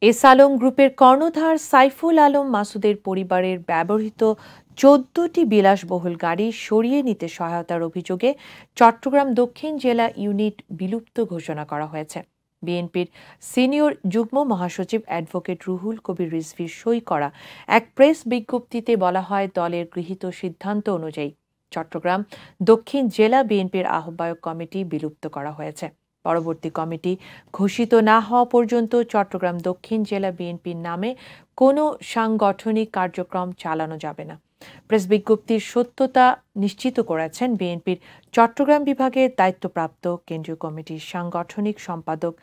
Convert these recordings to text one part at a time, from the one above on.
S Alam গ্রুপের কর্ণধার সাইফুল আলম মাসুদের পরিবারের ব্যবহৃত ১৪টি বিলাসবহুল গাড়ি সরিয়ে নিতে সহায়তার অভিযোগে চট্টগ্রাম দক্ষিণ জেলা ইউনিট বিলুপ্ত ঘোষণা করা হয়েছে। বিএনপির সিনিয়র যুগ্ম মহাসচিব অ্যাডভোকেট রুহুল কবির রিজভীর সই করা এক প্রেস বিজ্ঞপ্তিতে বলা হয়, দলের গৃহীত সিদ্ধান্ত অনুযায়ী চট্টগ্রাম দক্ষিণ জেলা বিএনপির আহ্বায়ক কমিটি বিলুপ্ত করা হয়েছে। পরবর্তী কমিটি ঘোষিত না হওয়া পর্যন্ত চট্টগ্রাম দক্ষিণ জেলা বিএনপির নামে কোনো সাংগঠনিক কার্যক্রম চালানো যাবে না। প্রেস বিজ্ঞপ্তির সত্যতা নিশ্চিত করেছেন বিএনপির চট্টগ্রাম বিভাগের দায়িত্বপ্রাপ্ত কেন্দ্রীয় কমিটির সাংগঠনিক সম্পাদক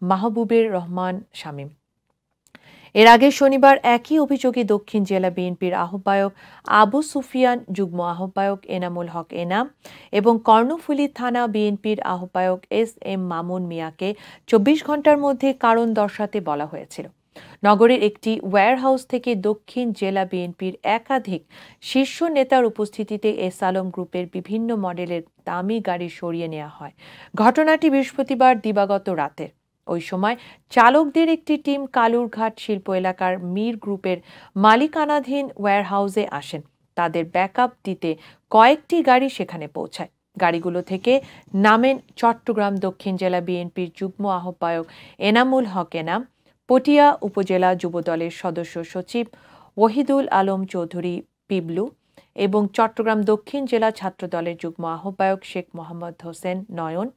মাহবুবের রহমান শামীম। এর আগে শনিবার একই অভিযোগে দক্ষিণ জেলা বিএনপির আহ্বায়ক আবু সুফিয়ান, যুগ্ম আহ্বায়ক এনামুল হক এনাম এবং কর্ণফুলী থানা বিএনপির আহ্বায়ক এস এম মামুন মিয়াকে ২৪ ঘন্টার মধ্যে কারণ দর্শাতে বলা হয়েছিল। নগরের একটি ওয়্যারহাউস থেকে দক্ষিণ জেলা বিএনপির একাধিক শীর্ষ নেতার উপস্থিতিতে এস আলম গ্রুপের বিভিন্ন মডেলের দামি গাড়ি সরিয়ে নেওয়া হয়। ঘটনাটি বৃহস্পতিবার দিবাগত রাতের। ওই সময় চালকদের একটি টিম কালুরঘাট শিল্প এলাকার মীর গ্রুপের মালিকানাধীন ওয়্যারহাউসে আসেন। তাদের ব্যাকআপ দিতে কয়েকটি গাড়ি সেখানে পৌঁছায়। গাড়িগুলো থেকে নামেন চট্টগ্রাম দক্ষিণ জেলা বিএনপির যুগ্ম আহ্বায়ক এনামুল হক এনাম, পটিয়া উপজেলা যুবদলের সদস্য সচিব ওহিদুল আলম চৌধুরী পিবলু এবং চট্টগ্রাম দক্ষিণ জেলা ছাত্রদলের যুগ্ম আহ্বায়ক শেখ মোহাম্মদ হোসেন নয়ন।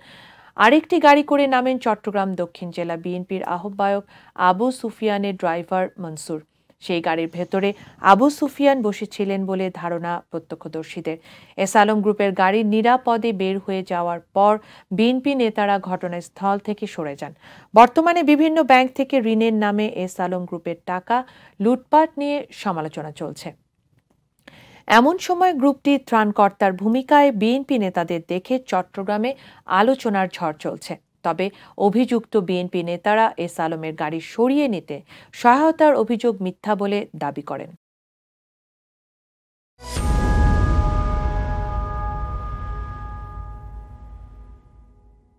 আরেকটি গাড়ি করে নামেন চট্টগ্রাম দক্ষিণ জেলা বিএনপির আহ্বায়ক আবু সুফিয়ানের ড্রাইভার মনসুর। সেই গাড়ির ভেতরে আবু সুফিয়ান বসেছিলেন বলে ধারণা প্রত্যক্ষদর্শীদের। এস আলম গ্রুপের গাড়ি নিরাপদে বের হয়ে যাওয়ার পর বিএনপি নেতারা ঘটনাস্থল থেকে সরে যান। বর্তমানে বিভিন্ন ব্যাংক থেকে ঋণের নামে এস আলম গ্রুপের টাকা লুটপাট নিয়ে সমালোচনা চলছে। এমন সময় গ্রুপটি ত্রাণকর্তার ভূমিকায় বিএনপি নেতাদের দেখে চট্টগ্রামে আলোচনার ঝড় চলছে। তবে অভিযুক্ত বিএনপি নেতারা এস আলমের গাড়ি সরিয়ে নিতে সহায়তার অভিযোগ মিথ্যা বলে দাবি করেন।